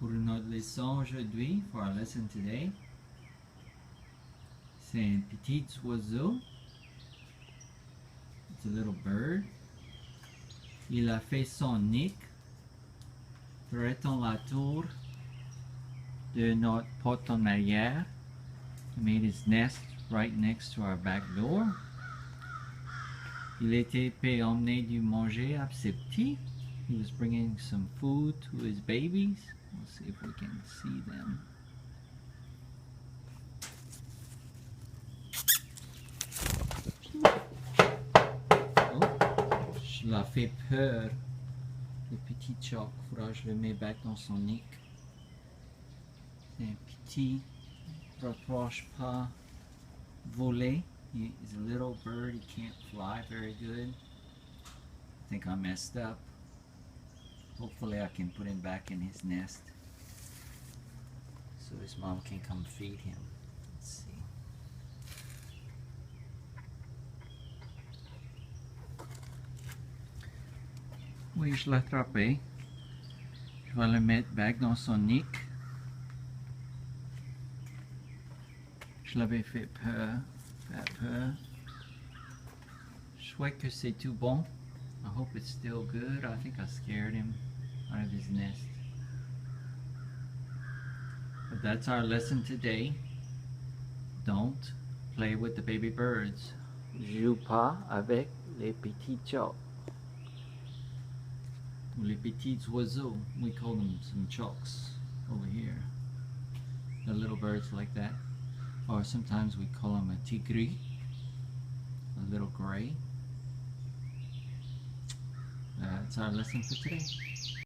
Pour notre leçon aujourd'hui, for our lesson today, c'est un petit oiseau. It's a little bird. Il a fait son nid près en la tour de notre porte en arrière. He made his nest right next to our back door. Il était pour emmener du manger à ses petits. He was bringing some food to his babies. We'll see if we can see them. Oh, je l'ai fait peur. Le petit choc, faudra que je le mets back dans son nid. C'est un petit, rapproche pas voler. He's a little bird, he can't fly very good. I think I messed up. Hopefully I can put him back in his nest so his mom can come feed him. Let's see. Oui, je l'ai attrapé. Je vais le mettre back dans son nid. Je l'avais fait peur. Je souhaite que c'est tout bon. I hope it's still good. I think I scared him out of his nest. But that's our lesson today. Don't play with the baby birds. Joue pas avec les petits chocs. Ou les petits oiseaux. We call them some chocs over here. The little birds like that. Or sometimes we call them a tigre. A little gray. That's our lesson for today.